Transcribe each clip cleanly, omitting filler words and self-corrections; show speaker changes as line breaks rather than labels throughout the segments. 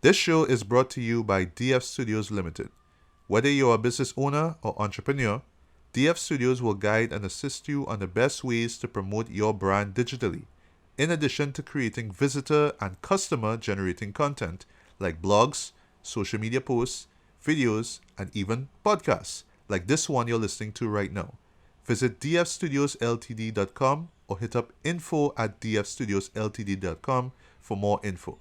This show is brought to you by DF Studios Limited. Whether you're a business owner or entrepreneur, DF Studios will guide and assist you on the best ways to promote your brand digitally, in addition to creating visitor and customer generating content like blogs, social media posts, videos, and even podcasts like this one you're listening to right now. Visit dfstudiosltd.com or hit up info@dfstudiosltd.com for more info.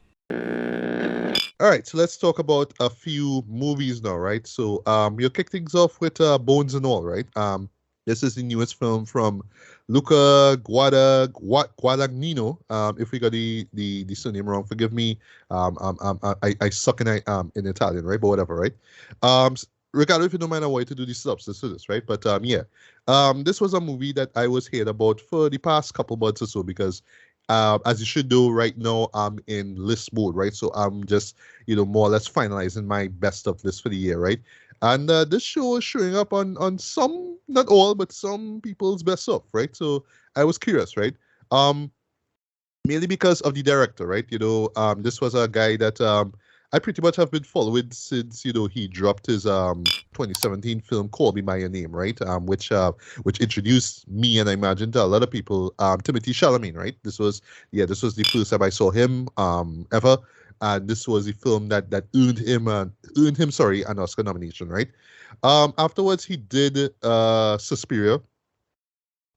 All right, so let's talk about a few movies now, right? So, we'll kick things off with Bones and All, right? This is the newest film from Luca Guadagnino. If we got the surname wrong, forgive me. I suck in Italian, right? But whatever, right? Ricardo, if you don't mind, I want you to do the synopsis to this, right? But yeah, this was a movie that I was hearing about for the past couple months or so because as you should do right now, I'm in list mode, right? So I'm just, more or less finalizing my best of list for the year, right? And this show is showing up on some, not all, but some people's best of, right? So I was curious, right? Mainly because of the director, right? This was a guy that I pretty much have been following since he dropped his 2017 film Call Me by Your Name, right? Which introduced me and I imagine to a lot of people Timothy Chalamet, right? This was the first time I saw him ever, and this was the film that earned him an Oscar nomination, right? Afterwards he did Suspiria.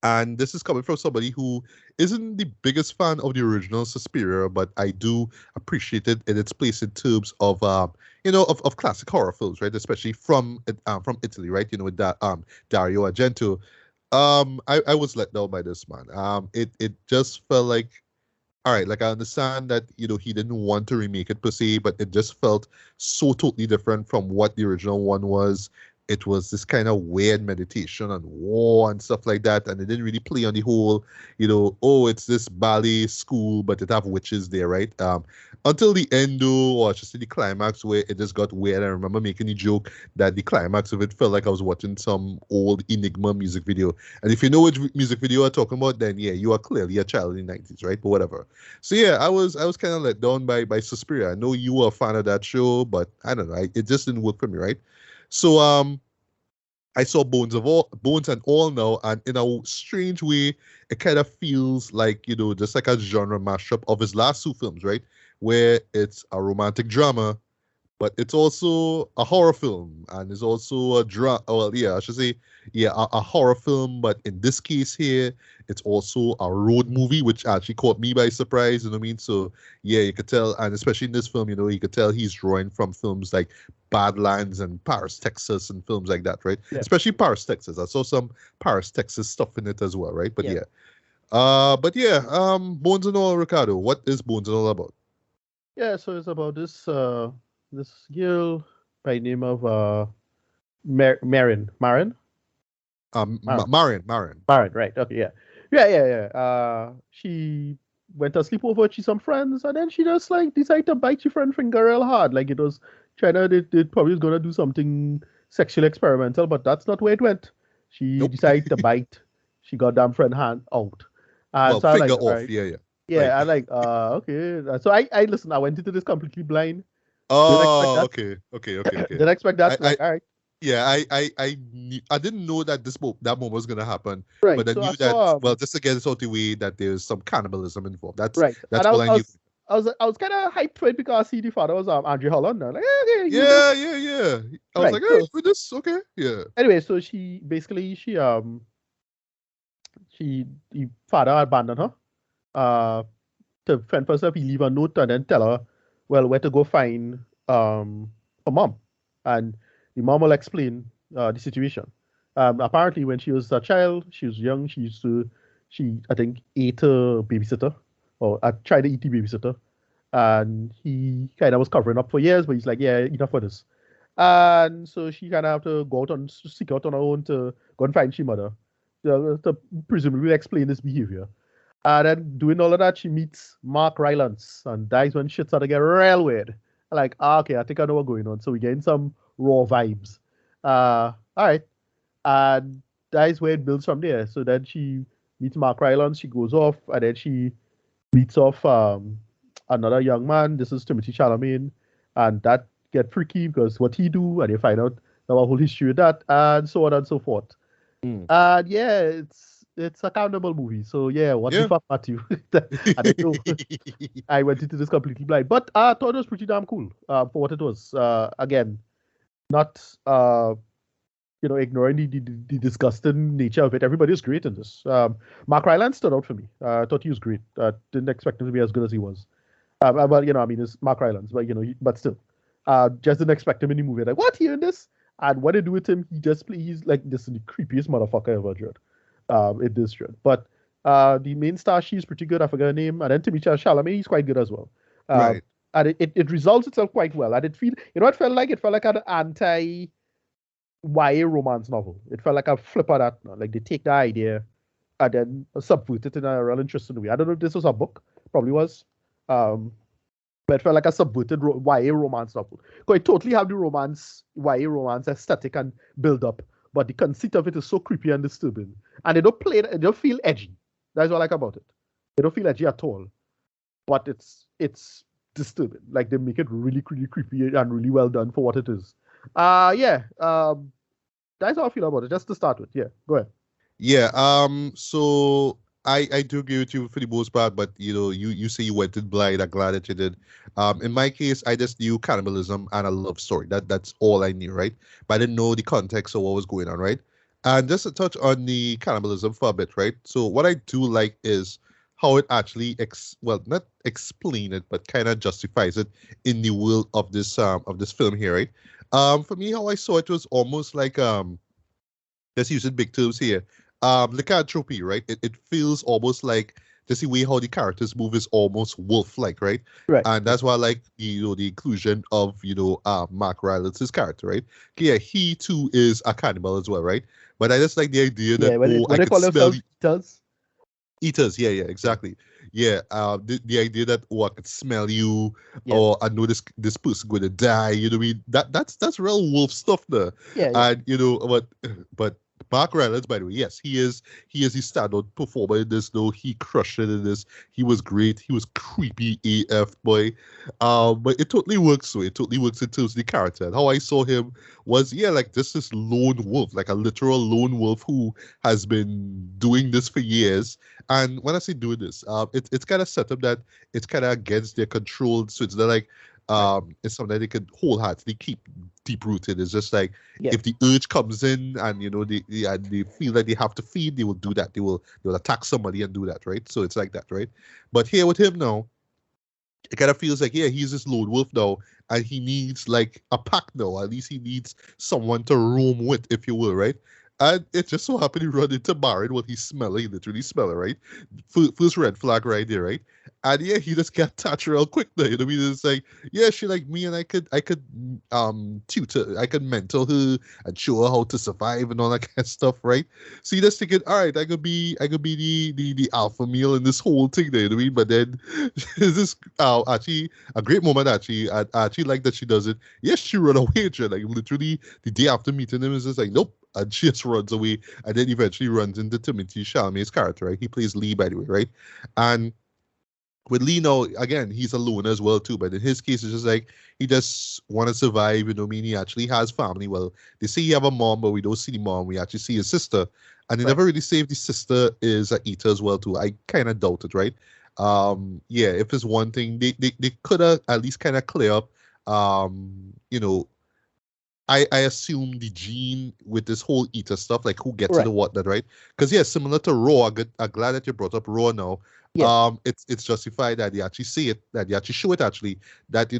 And this is coming from somebody who isn't the biggest fan of the original Suspiria, but I do appreciate it in its place in terms of, of classic horror films, right? Especially from Italy, right? With that Dario Argento. I was let down by this, man. It just felt like, all right, like I understand that he didn't want to remake it per se, but it just felt so totally different from what the original one was. It was this kind of weird meditation on war and stuff like that, and it didn't really play on the whole, oh, it's this ballet school, but it have witches there, right? Until the end, though, or just the climax where it just got weird. I remember making the joke that the climax of it felt like I was watching some old Enigma music video. And if you know which music video I'm talking about, then yeah, you are clearly a child in the 90s, right? But whatever. So yeah, I was kind of let down by Suspiria. I know you were a fan of that show, but I don't know, it just didn't work for me, right? So I saw Bones and All now, and in a strange way, it kind of feels like just like a genre mashup of his last two films, right? Where it's a romantic drama, but it's also a horror film, and it's also a drama. Well, yeah, I should say, yeah, a horror film, but in this case here, it's also a road movie, which actually caught me by surprise. You know what I mean? So yeah, you could tell, and especially in this film, you could tell he's drawing from films like Badlands and Paris, Texas, and films like that, right?
Yeah.
Especially Paris, Texas. I saw some Paris, Texas stuff in it as well, right? But
Yeah.
Bones and All, Ricardo. What is Bones and All about?
Yeah, so it's about this girl by name of Marin. Marin?
Marin.
Marin, right. Okay, yeah. Yeah. She went to sleepover with some friends, and then she just like decided to bite your friend finger real hard. Like it was China, they probably was gonna do something sexually experimental, but that's not where it went. She
Nope.
decided to bite she goddamn friend hand out. And
Well,
so I was
finger
like, all
off.
right.
Yeah.
Yeah,
Right.
I like okay. So I listen, I went into this completely blind. Didn't expect
Oh,
that.
okay.
Didn't expect
I,
that.
I,
Like, all right.
yeah, I didn't know that that moment was gonna happen,
Right.
but I
So I
knew that.
saw
Well, just to get it out the way, that there's some cannibalism involved. That's
right.
that's
And
all I knew.
I was kind of hyped for it because see the father was Andrew Holland. I'm like, okay, you know.
Yeah. I was like,
Right.
hey,
So
with this, okay, yeah.
anyway, so she basically she the father abandoned her. Uh to fend for herself, he leave a note and then tell her, well, where to go find her mom. And the mom will explain the situation. Apparently when she was a child, she was young, she I think ate a babysitter or tried to eat the babysitter. And he kind of was covering up for years, but he's like, yeah, enough of this. And so she kind of have to go out and seek out on her own to go and find she mother to presumably explain this behavior. And then doing all of that, she meets Mark Rylance, and that's when shit started to get real weird. Like, okay, I think I know what's going on. So we getting some raw vibes. All right, and that's where it builds from there. So then she meets Mark Rylance, she goes off, and then she meets off another young man. This is Timothy Chalamet, and that get freaky because what he do, and you find out about whole history with that, and so on and so forth.
Mm.
And yeah, it's a cannibal movie. So yeah, what the
Yeah.
fuck, Matthew? I don't know. I went into this completely blind, but I thought it was pretty damn cool for what it was. Again, not ignoring the disgusting nature of it. Everybody was great in this. Mark Rylance stood out for me. I thought he was great. Didn't expect him to be as good as he was. But I mean, it's Mark Rylance, but but still, just didn't expect him in the movie. Like, what, you in this? And what they do with him, he's like this is the creepiest motherfucker I ever dread. In this dread. But the main star, she's pretty good. I forgot her name. And then Timothée Chalamet, he's quite good as well.
Right.
And it resolves itself quite well. And it felt like? It felt like an anti YA romance novel. It felt like a flip of that. Like they take the idea and then subvert it in a real interesting way. I don't know if this was a book, probably was. But it felt like a subverted YA romance novel. Because it totally have the YA romance aesthetic and build up. But the conceit of it is so creepy and disturbing. And they don't feel edgy. That's what I like about it. They don't feel edgy at all. But it's disturbing. Like they make it really, really creepy and really well done for what it is. Yeah. That's how I feel about it. Just to start with. Yeah. Go ahead.
Yeah. So I do agree with you for the most part, but you say you went in blind. I'm glad that you did. In my case, I just knew cannibalism and a love story. That's all I knew, right? But I didn't know the context of what was going on, right? And just to touch on the cannibalism for a bit, right? So what I do like is how it actually not explain it, but kind of justifies it in the world of this film here, right? For me, how I saw it was almost like just using big terms here. Lycanthropy, right? It feels almost like just the way how the characters move is almost wolf-like, right?
Right.
And that's why I like the inclusion of Mark Rylance's character, right? Yeah, he too is a cannibal as well, right? But I just like the idea that
Yeah. When
I
they
could
call
smell
themselves eaters.
eaters. Yeah, exactly. Yeah, the idea that I could smell you,
Yeah.
or I know this person going to die. You know what I mean? That's real wolf stuff there.
Yeah. Yeah.
And but Mark Rylance, by the way, yes, he is the standout performer in this. Though he crushed it in this. He was great. He was creepy AF, boy. But it totally works. So it totally works in terms of the character. And how I saw him was, yeah, like this lone wolf, like a literal lone wolf who has been doing this for years. And when I say doing this, it's kind of set up that it's kind of against their control. So it's not like it's something that they could wholeheartedly keep deep rooted. It's just like
Yeah.
if the urge comes in and they feel that they have to feed, they will do that. They will attack somebody and do that, right? So it's like that, right? But here with him now, it kind of feels like, yeah, he's this lone wolf now, and he needs like a pack now. At least he needs someone to roam with, if you will, right? And it just so happened he run into Baron what he's smelling, literally smelling, right? First red flag right there, right? And yeah, he just got touched real quick there. You know what I mean? It's like, yeah, she like me, and I could tutor, I could mentor her and show her how to survive and all that kind of stuff, right? So you just thinking, all right, I could be the alpha male in this whole thing there, you know what I mean? But then this actually a great moment actually. I actually like that she does it. Yes, she run away, like literally the day after meeting him is just like, nope. And she just runs away, and then eventually runs into Timothée Chalamet's character, right? He plays Lee, by the way, right? And with Lee now, again, he's a loner as well too. But in his case, it's just like he just want to survive. You know what I mean? He actually has family. Well, they say he have a mom, but we don't see the mom. We actually see his sister, and they never really say if the sister is a eater as well too. I kind of doubt it, right? Yeah, if it's one thing, they could have at least kind of clear up. You know, I assume the gene with this whole eater stuff, like who gets it
Right.
or whatnot, right? Because yeah, similar to Raw, I'm glad that you brought up Raw now.
Yeah.
It's justified that they actually see it, that they actually show it actually, that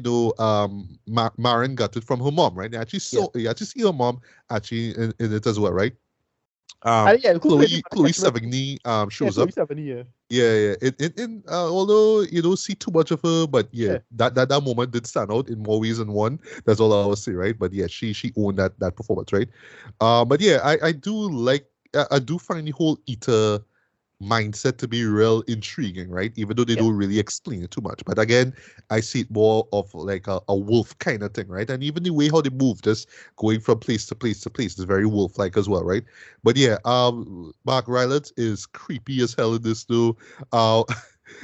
Maren got it from her mom, right? They actually saw, you actually see her mom actually in it as well, right?
And yeah, who played the
Chloe
Catherine?
Sevigny
Yeah,
shows
Chloe
up.
Sevigny, yeah.
Yeah. Although you don't see too much of her, but yeah,
Yeah.
that moment did stand out in more ways than one. That's all I will say, right? But yeah, she owned that performance, right? But yeah, I do like I do find the whole eater mindset to be real intriguing, right? Even though they
Yeah.
don't really explain it too much. But again, I see it more of like a wolf kind of thing, right? And even the way how they move, just going from place to place to place, is very wolf-like as well, right? But yeah, Mark Rylance is creepy as hell in this too. Uh,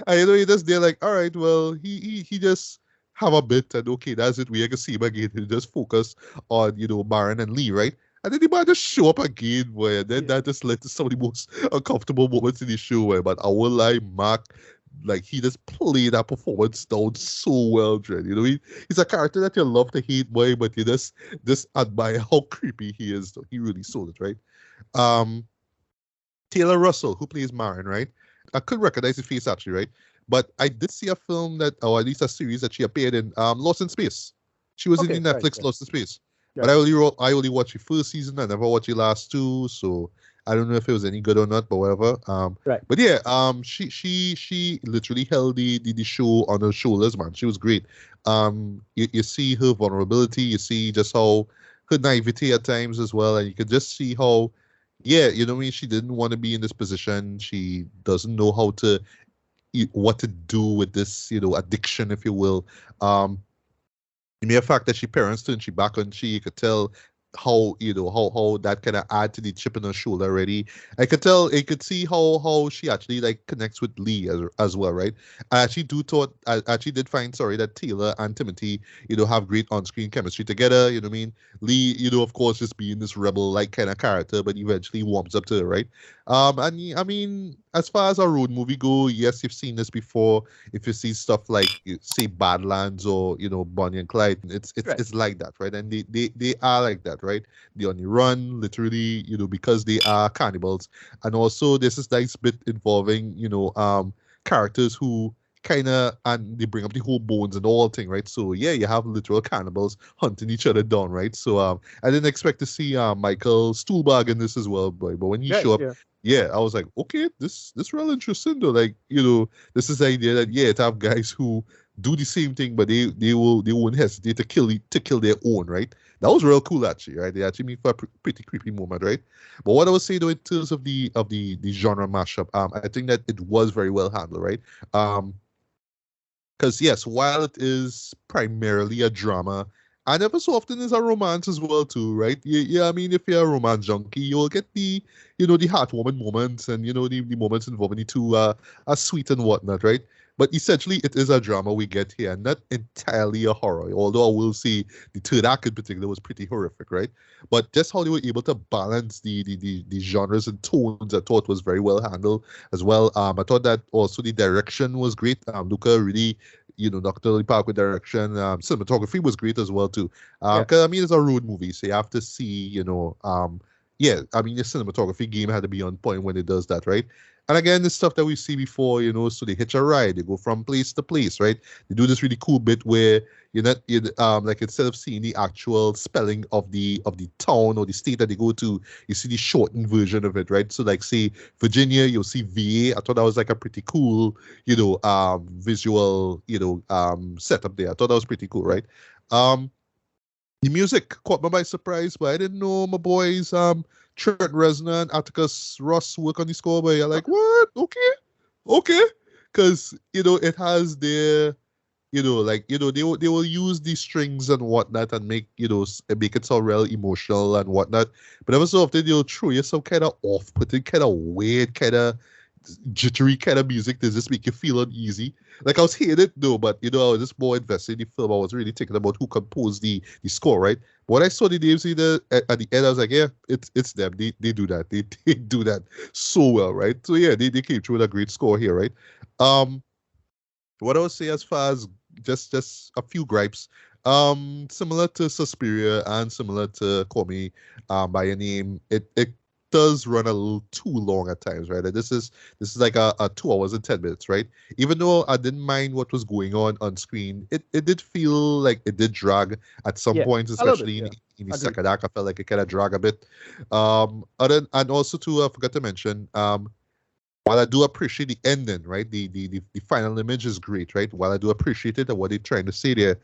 I know he just they're like, all right, well, he just have a bit, and okay, that's it. We can see him again. He just focus on, Baron and Lee, right? And then he might just show up again, where then
Yeah.
that just led to some of the most uncomfortable moments in the show, where, but I will lie, Mark, like, he just played that performance down so well, Dred. He's a character that you love to hate, boy, but you just admire how creepy he is. Though. He really sold it, right? Um, Taylor Russell, who plays Marin, right? I could recognize his face actually, right? But I did see a film that, or at least a series that she appeared in, Lost in Space. She was in the
Okay. Right.
Netflix
Yeah.
Lost in Space, but
Yeah.
I only watched the first season. I never watched the last two, so I don't know if it was any good or not. But whatever.
Right.
But yeah, she literally held the show on her shoulders, man. She was great. You see her vulnerability. You see just how her naivety at times as well, and you can just see how, yeah, what I mean, she didn't want to be in this position. She doesn't know how to what to do with this, addiction, if you will. Um, the mere fact that she parents turned she back on she, you could tell how, how that kind of add to the chip in her shoulder already. I could see how she actually like connects with Lee as well, right? I actually did find, sorry, that Taylor and Timothy, have great on-screen chemistry together. You know what I mean? Lee, of course, just being this rebel like kind of character, but eventually warms up to her, right? I mean, as far as a road movie go, yes, you've seen this before. If you see stuff like, say, Badlands or, Bonnie and Clyde,
Right.
it's like that, right? And they are like that, right? They're on the run, literally, because they are cannibals. And also there's this nice bit involving, characters who kind of, and they bring up the whole bones and all thing, right? So yeah, you have literal cannibals hunting each other down, right? So I didn't expect to see Michael Stuhlbarg in this as well, but when he
Right.
showed up,
Yeah.
yeah, I was like, okay, this real interesting though. Like, this is the idea that, yeah, to have guys who do the same thing, but they won't hesitate to kill their own, right? That was real cool actually, right? They actually made for a pretty creepy moment, right? But what I would say though, in terms of the genre mashup, I think that it was very well handled, right? Because yes, while it is primarily a drama, and ever so often is a romance as well too, right? Yeah, I mean, if you're a romance junkie, you'll get the heartwarming moments and the moments involving the two are sweet and whatnot, right? But essentially, it is a drama we get here, and not entirely a horror. Although I will say the third act in particular was pretty horrific, right? But just how they were able to balance the genres and tones, I thought was very well handled as well. I thought that also the direction was great. Luca really knocked out the park with direction. Cinematography was great as well too.
Yeah.
Because I mean, it's a road movie, so you have to see, yeah. I mean, the cinematography game had to be on point when it does that, right? And again, the stuff that we see before, so they hitch a ride, they go from place to place, right? They do this really cool bit where you're not, like instead of seeing the actual spelling of the town or the state that they go to, you see the shortened version of it, right? So like say Virginia, you'll see VA. I thought that was like a pretty cool, visual, setup there. I thought that was pretty cool, right? Um, the music caught me by surprise, but I didn't know my boys, Trent Reznor and Atticus Ross work on the score, but you're like,
Okay.
what? Okay. Because, it has their, like, they will use these strings and whatnot and make, make it sound real emotional and whatnot. But every so often, they'll throw you some kind of off-putting, kind of weird, kind of jittery kind of music that just make you feel uneasy. Like I was hearing it though, but I was just more invested in the film. I was really thinking about who composed the score, right? But when I saw the names at the end, I was like, yeah, it's them. They do that. They do that so well, right? So yeah, they came through with a great score here, right? Um, what I would say as far as just a few gripes. Similar to Suspiria and similar to Call Me by Your Name, it does run a little too long at times, right? And this is like a 2 hours and 10 minutes, right? Even though I didn't mind what was going on screen, it did feel like it did drag at some
Yeah.
points,
A little bit.
especially
Yeah.
in the
Agreed.
second act. I felt like it kind of drag a bit. And also too, I forgot to mention, while I do appreciate the ending, right? The final image is great, right? While I do appreciate it and what they're trying to say there,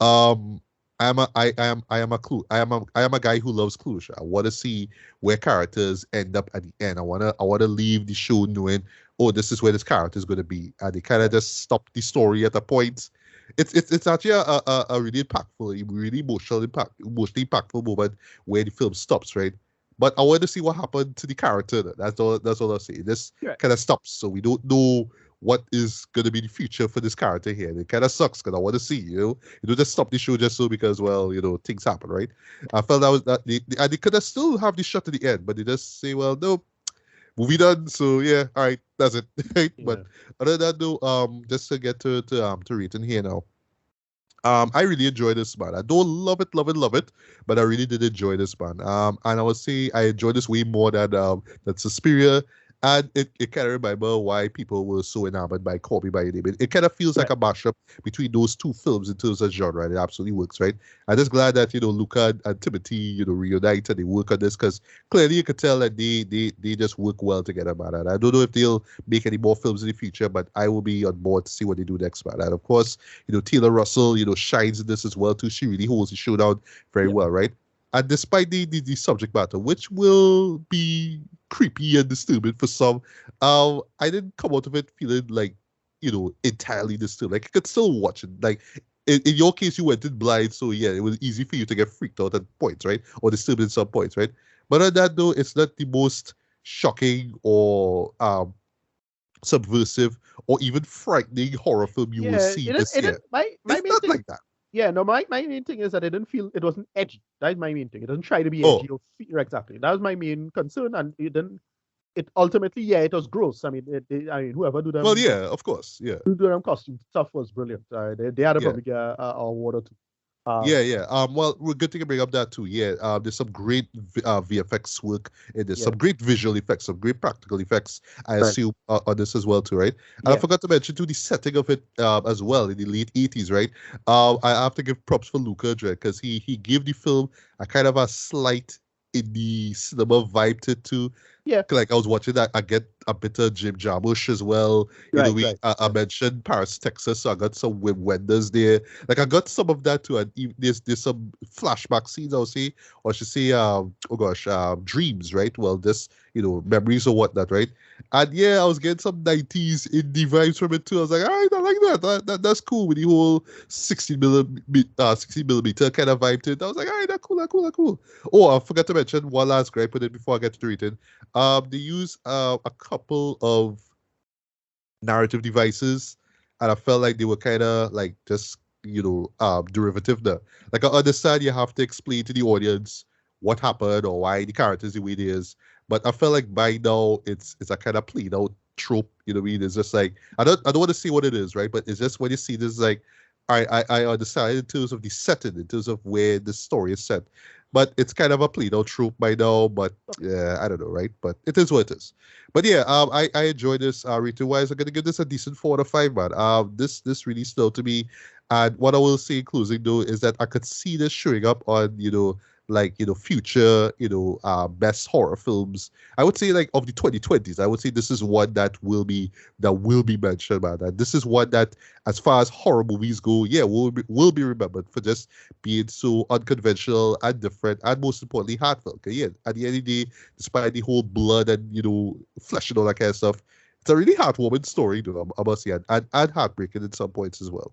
um, I am a guy who loves closure. I want to see where characters end up at the end. I wanna leave the show knowing, oh, this is where this character is gonna be, and they kind of
Right.
just stop the story at a point. It's actually a really impactful, really emotionally impactful moment where the film stops, right? But I want to see what happened to the character. That's all. That's all I'll say. This
Right.
kind of stops, so we don't know what is going to be the future for this character here. And it kind of sucks because I want to see, you don't just stop the show just so because, well, things happen, right? I felt that was that and they could have still have the shot at the end, but they just say, well, no, movie done. So yeah, all right, that's it. Right?
Yeah.
But other than that, though, just to get to rating here now. I really enjoyed this, man. I don't love it, but I really did enjoy this, man. And I would say I enjoyed this way more than Suspiria, and it kind of remember why people were so enamored by Call Me by Your Name. It kind of feels like
Right.
a mashup between those two films in terms of genre, and it absolutely works, right? I'm just glad that Luca and Timothy reunite and they work on this because clearly you could tell that they just work well together, man. And I don't know if they'll make any more films in the future, but I will be on board to see what they do next, man. And of course, Taylor Russell, shines in this as well too. She really holds the showdown very
Yeah.
well, right? And despite the subject matter, which will be creepy and disturbing for some, I didn't come out of it feeling like, entirely disturbed. Like I could still watch it. Like in your case, you went in blind, so yeah, it was easy for you to get freaked out at points, right? Or disturbed at some points, right? But on that though, it's not the most shocking or subversive or even frightening horror film you will
Yeah,
see
it is.
this
It is
year.
my
It's
main
not
thing.
like that.
Yeah, no, my main thing is that it wasn't edgy. That's my main thing. It doesn't try to be
Oh,
edgy or fear exactly. That was my main concern, and it didn't. It ultimately, yeah, it was gross. I mean, whoever
well, yeah, of course, yeah.
do them costume stuff was brilliant. They had to
Yeah.
probably get a award or two.
Yeah, yeah. Well, we're good thing to bring up that too. Yeah. There's some great VFX work in this,
Yeah,
some great visual effects, some great practical effects. I
right.
assume on this as well too, right? And I
Yeah,
forgot to mention too the setting of it as well in the late '80s, right? I have to give props for Luca because he gave the film a kind of a slight indie cinema vibe to it too.
yeah,
Like I was watching that, I get a bit of Jim Jarmusch as well.
right,
We
right.
I
Yeah,
mentioned Paris, Texas, so I got some Wim Wenders there. Like I got some of that too, and there's some flashback scenes I'll say, or I should say, oh gosh, dreams, right? Well, this memories or whatnot, right? And yeah, I was getting some 90s indie vibes from it too. I was like, all right, I like that. That's cool with the whole 60 millimeter kind of vibe to it. I was like, all right, that's cool, that's cool, that's cool. Oh, I forgot to mention one last gripe with it before I get to the rating. They use a couple of narrative devices, and I felt like they were kind of like just derivative there. Like I understand you have to explain to the audience what happened or why the characters the way it is, but I felt like by now it's a kind of played out trope. You know what I mean? It's just like I don't want to say what it is, right? But it's just when you see this like. I understand in terms of the setting, in terms of where the story is set, but it's kind of a played out trope by now. But yeah, I don't know, right? But it is what it is. But yeah, I enjoy this. Rating wise, I'm gonna give this a decent 4 out of 5, man. This really stood out to me. And what I will say in closing though is that I could see this showing up on future best horror films. I would say like of the 2020s. I would say this is one that will be mentioned, man. And this is one that, as far as horror movies go, yeah, will be remembered for just being so unconventional and different, and most importantly, heartfelt. 'Cause, yeah, at the end of the day, despite the whole blood and flesh and all that kind of stuff, it's a really heartwarming story, I must say, and heartbreaking in some points as well.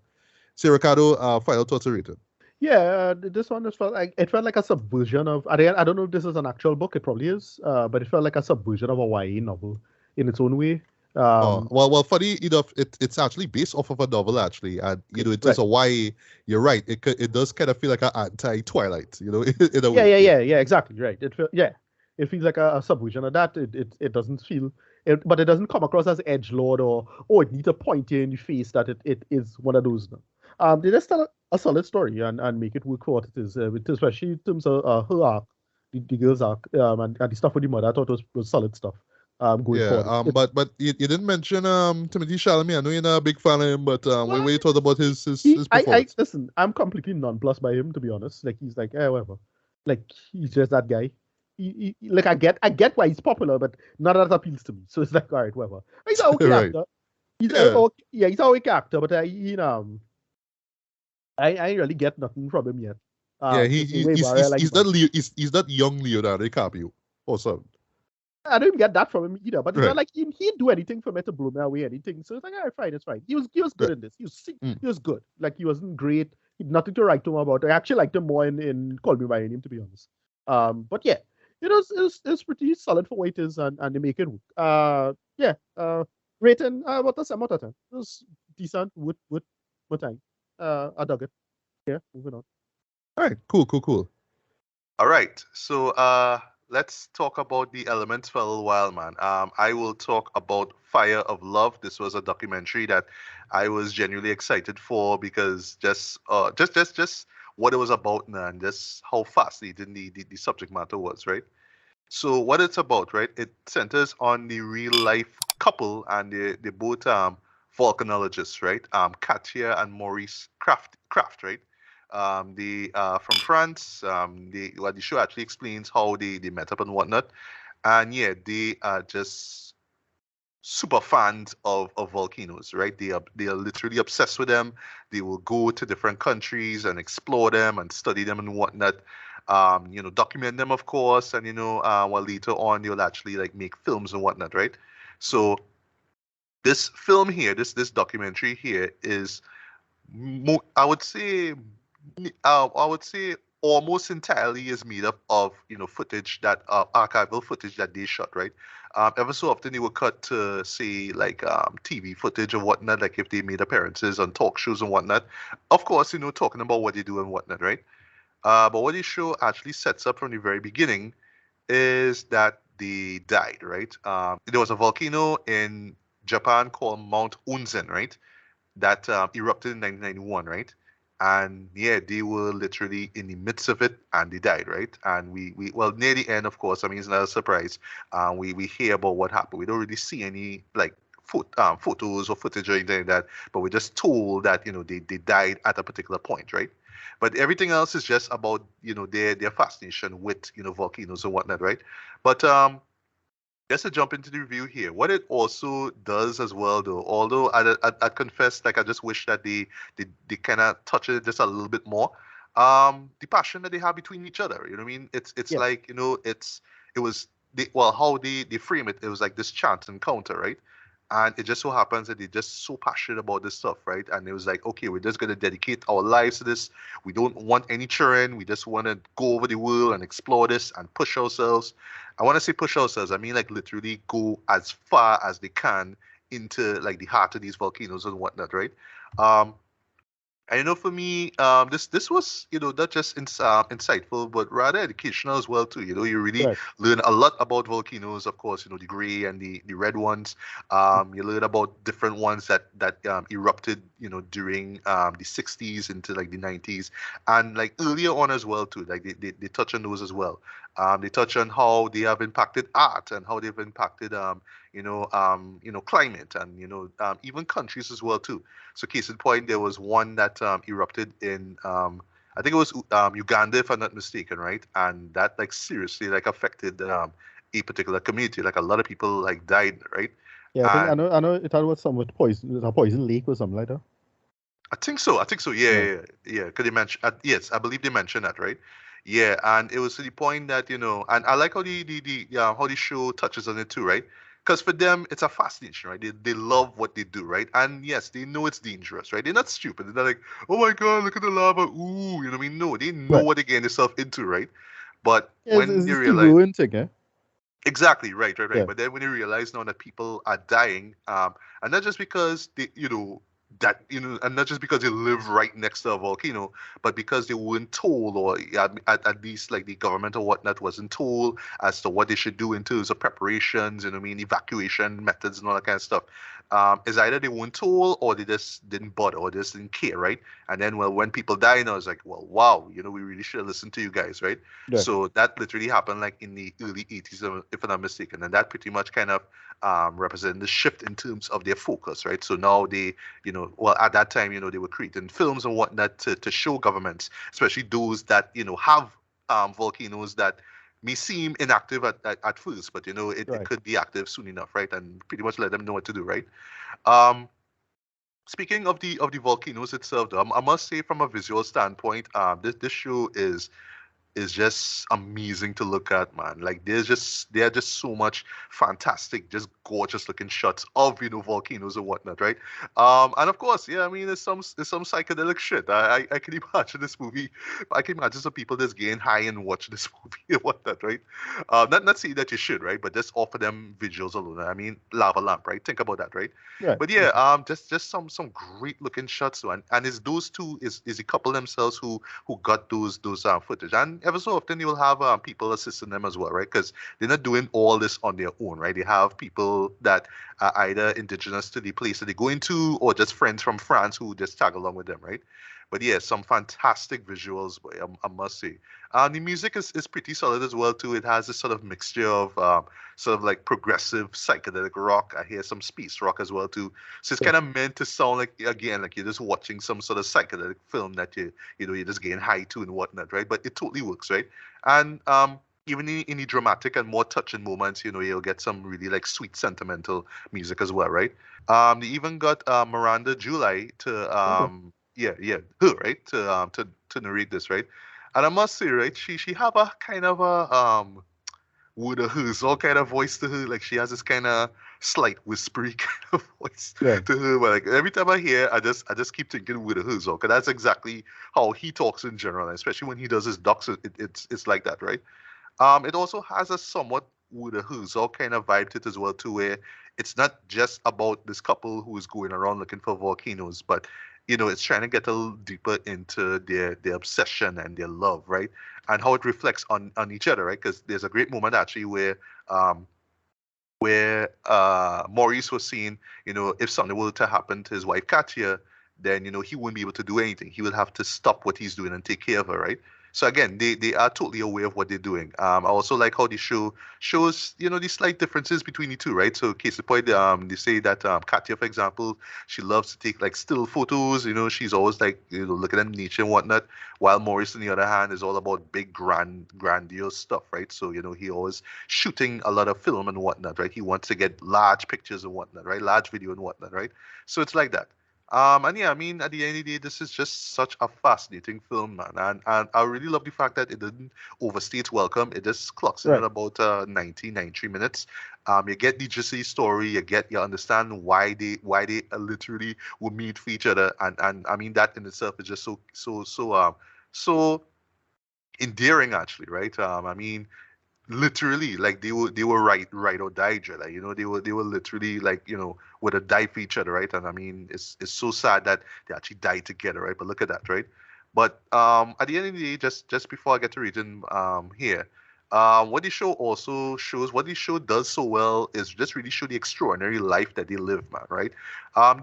So, Ricardo, final thoughts on rating.
yeah. This one just felt like it felt like a subversion of. I don't know if this is an actual book. It probably is. But it felt like a subversion of a YA novel in its own way.
Well, funny enough, it's actually based off of a novel, actually, and
Okay,
in terms
right.
of why you're right, it does kind of feel like an anti-Twilight, in a
Yeah,
way.
yeah,
Yeah,
yeah. Exactly. Right. It feels like a subversion of that. It doesn't feel. But it doesn't come across as edgelord or it needs to point you in the face that it is one of those. No. They just tell a solid story and make it work for what it is, especially in terms of her arc, the girl's arc, and the stuff with the mother. I thought was solid stuff. Going
yeah.
forward,
But you didn't mention Timothy Chalamet. I know you're not a big fan of him, but
well,
what you thought about his
I
performance?
listen. I'm completely nonplussed by him, to be honest. Like he's like, whatever. Like he's just that guy. Like I get why he's popular, but none of that appeals to me. So it's like, all right, whatever. He's an okay
Right.
actor. He's a
Yeah.
okay, yeah, he's an okay actor, but I ain't really get nothing from him yet.
Yeah.
The same way Barry like
He's
man.
not he's not young Leonardo DiCaprio or something.
I don't even get that from him either. But it's not
Right.
like he'd do anything for me to blow me away, anything. So it's like, all right, fine, it's fine. He was good
Right.
in this.
Mm.
He was good. Like he wasn't great. He'd nothing to write to him about. I actually liked him more in Call Me by Your Name, to be honest. But yeah, it was pretty solid for what it is, and they make it work. Yeah. Rating, what the same out of 10. It was decent, with more time. I dug it. Yeah, moving on.
All right, cool. All right, so let's talk about the elements for a little while, man. I will talk about Fire of Love. This was a documentary that I was genuinely excited for because just what it was about, man, just how fascinating the subject matter was, right? So what it's about, right? It centers on the real life couple, and they both volcanologists, right? Katia and Maurice Kraft, right? They from France. The show actually explains how they met up and whatnot. And yeah, they are just super fans of volcanoes, right? They are literally obsessed with them. They will go to different countries and explore them and study them and whatnot. Document them, of course, and while later on they'll actually like make films and whatnot, right? So this film here, this documentary here is I would say almost entirely is made up of footage that archival footage that they shot, right? Ever so often they would cut to say like TV footage or whatnot, like if they made appearances on talk shows and whatnot. Of course, talking about what they do and whatnot, right? But what this show actually sets up from the very beginning is that they died, right? There was a volcano in Japan called Mount Unzen, right? That erupted in 1991, right? And yeah, they were literally in the midst of it, and they died, right? And we well near the end, of course. I mean, it's not a surprise. We hear about what happened. We don't really see any like photos or footage or anything like that, but we're just told that they died at a particular point, right? But everything else is just about their fascination with volcanoes and whatnot, right? But just to jump into the review here, what it also does as well, though, although I confess, like I just wish that they kind of touch it just a little bit more. The passion that they have between each other, you know what I mean? It's
Yeah.
like it was well how they frame it. It was like this chance encounter, right? And it just so happens that they're just so passionate about this stuff, right? And it was like, okay, we're just gonna dedicate our lives to this. We don't want any children. We just want to go over the world and explore this and push ourselves. I want to say push ourselves. I mean, like literally go as far as they can into like the heart of these volcanoes and whatnot, right? Um, and for me, this was not just insightful, but rather educational as well too. You really
Correct.
learn a lot about volcanoes. Of course, the gray and the red ones. You learn about different ones that erupted during the 60s into like the 90s, and like earlier on as well too. Like they touch on those as well. They touch on how they have impacted art and how they've impacted climate and even countries as well too. So case in point, there was one that erupted in I think it was Uganda, if I'm not mistaken, right? And that like seriously like affected a particular community. Like a lot of people like died, right?
Yeah, I think
And
I know it had was some with poison, a poison lake or something like that.
I think so. I think so. Yeah,
Yeah.
yeah, yeah. Because they mentioned, yes, I believe they mentioned that, right? Yeah, and it was to the point that and I like how the show touches on it too, right? Because for them, it's a fascination, right? They love what they do, right? And yes, they know it's dangerous, right? They're not stupid. They're not like, oh my God, look at the lava, ooh, you know what I mean? No, they know
Right.
what they're getting themselves into, right? But
Yeah,
when they
it's the
realize,
ruin thing, eh?
exactly, right.
Yeah.
But then when you realize now that people are dying, and not just because and not just because they live right next to a volcano, but because they weren't told, or at least like the government or whatnot wasn't told as to what they should do in terms of preparations, I mean, evacuation methods and all that kind of stuff. Is either they weren't told or they just didn't bother or just didn't care, right? And then, well, when people die, now it's like, well, wow, we really should have listened to you guys, right?
Right.
So that literally happened like in the early 80s, if I'm not mistaken. And that pretty much kind of represented the shift in terms of their focus, right? So now they, well, at that time, they were creating films and whatnot to show governments, especially those that, have volcanoes that may seem inactive at first, but, it
Right.
could be active soon enough, right? And pretty much let them know what to do, right? Um, Speaking of the volcanoes itself, though, I must say from a visual standpoint, this show is is just amazing to look at, man. Like there are just so much fantastic, just gorgeous looking shots of volcanoes and whatnot, right? And of course, yeah, I mean, there's some psychedelic shit. I can imagine this movie. I can imagine some people just getting high and watch this movie and whatnot, right? Not saying that you should, right? But just offer them visuals alone. I mean, lava lamp, right? Think about that, right?
Right.
But yeah, just some great looking shots, though. And it's those two is the couple themselves who got those footage. And ever so often you will have people assisting them as well, right? Because they're not doing all this on their own, right? They have people that are either indigenous to the place that they go into or just friends from France who just tag along with them, right? But yeah, some fantastic visuals, boy, I must say. The music is pretty solid as well too. It has this sort of mixture of sort of like progressive psychedelic rock. I hear some space rock as well too. So it's
Yeah.
kind of meant to sound like, again, like you're just watching some sort of psychedelic film that you're just getting high to and whatnot, right? But it totally works, right? And even in the dramatic and more touching moments, you'll get some really like sweet sentimental music as well, right? They even got Miranda July to
Okay.
yeah, her, right? To narrate this, right? And I must say, right, she have a kind of a with a all kind of voice to her. Like she has this kind of slight whispery kind of voice
Right.
to her. But like every time I hear, I just keep thinking with a Herzog, because that's exactly how he talks in general, especially when he does his docs. It's like that, right? It also has a somewhat with a Herzog kind of vibe to it as well, too, where it's not just about this couple who is going around looking for volcanoes, but it's trying to get a little deeper into their obsession and their love, right? And how it reflects on each other, right? Because there's a great moment actually um where Maurice was saying, if something were to happen to his wife Katya, then he wouldn't be able to do anything. He would have to stop what he's doing and take care of her, right? So again, they are totally aware of what they're doing. I also like how the show shows, the slight differences between the two, right? So case in point, they say that Katya, for example, she loves to take like still photos. She's always like, looking at nature and whatnot. While Maurice, on the other hand, is all about big, grandiose stuff, right? So he always shooting a lot of film and whatnot, right? He wants to get large pictures and whatnot, right? Large video and whatnot, right? So it's like that. And yeah, I mean, at the end of the day, this is just such a fascinating film, man. And I really love the fact that it didn't overstay its welcome. It just clocks in at
Right.
about 93 minutes. You get the gist of the story, you understand why they literally will meet for each other, and I mean that in itself is just so endearing, actually, right? I mean, literally, like they were right or die each other. They were literally like, would have died for each other, right? And I mean, it's so sad that they actually died together, right? But look at that, right? But at the end of the day, just before I get to reading here, what this show also shows, what this show does so well is just really show the extraordinary life that they live, man, right?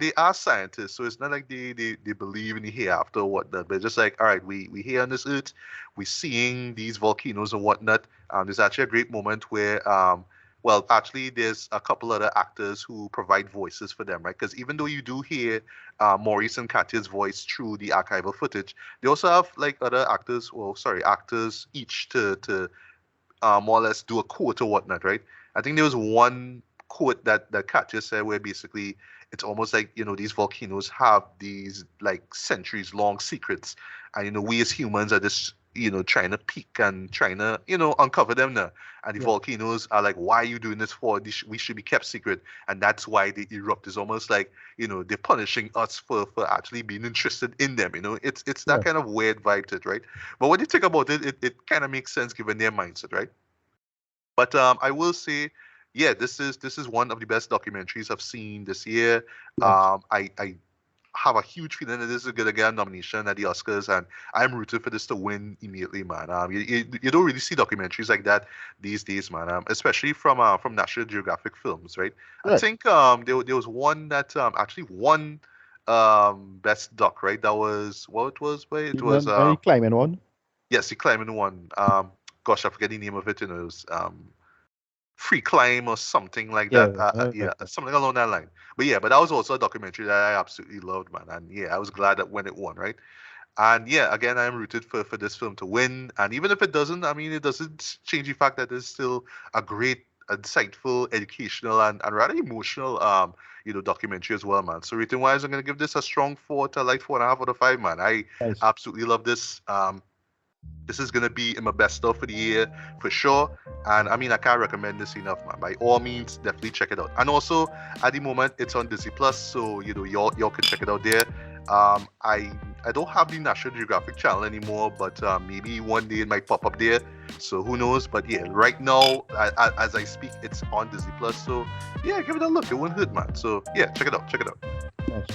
They are scientists, so it's not like they believe in the hereafter or whatnot, but just like, all right, we here on this earth, we're seeing these volcanoes and whatnot. There's actually a great moment where, well, actually, there's a couple other actors who provide voices for them, right? Because even though you do hear Maurice and Katya's voice through the archival footage, they also have like other actors, well, sorry, actors each to more or less do a quote or whatnot, right? I think there was one quote that Katya said where basically it's almost like, these volcanoes have these like centuries long secrets, and we as humans are just trying to peek and trying to uncover them now. And the
Yeah.
volcanoes are like, why are you doing this for? We should be kept secret, and that's why they erupt. It's almost like they're punishing us for actually being interested in them. It's that
Right.
kind of weird vibe to it, right? But when you think about it, it kind of makes sense given their mindset, right? But I will say, yeah, this is one of the best documentaries I've seen this year.
Nice.
I have a huge feeling that this is gonna get a nomination at the Oscars, and I'm rooting for this to win immediately, man. You don't really see documentaries like that these days, man. Especially from National Geographic films, right? I
Right.
think there was one that actually won best doc, right? That was what it was, wait, it was
Even any climbing one.
yes, the climbing one. Gosh, I forget the name of it. It was free climb or something like that.
Yeah.
Yeah, something along that line. But yeah, but that was also a documentary that I absolutely loved, man. And yeah, I was glad that when it won, right? And yeah, again, I'm rooted for this film to win. And even if it doesn't, I mean, it doesn't change the fact that it's still a great, insightful, educational, and rather emotional, documentary as well, man. So rating wise, I'm gonna give this a strong four to like 4.5 out of 5, man. I
Nice.
absolutely love this. This is gonna be in my best stuff for the year for sure. And I mean, I can't recommend this enough, man. By all means, definitely check it out. And also, at the moment, it's on Disney Plus, so you know y'all can check it out there. I don't have the National Geographic channel anymore, but maybe one day it might pop up there. So who knows? But yeah, right now, as I speak, it's on Disney Plus. So yeah, give it a look. It won't hurt, man. So yeah, check it out. Check it out.
Nice.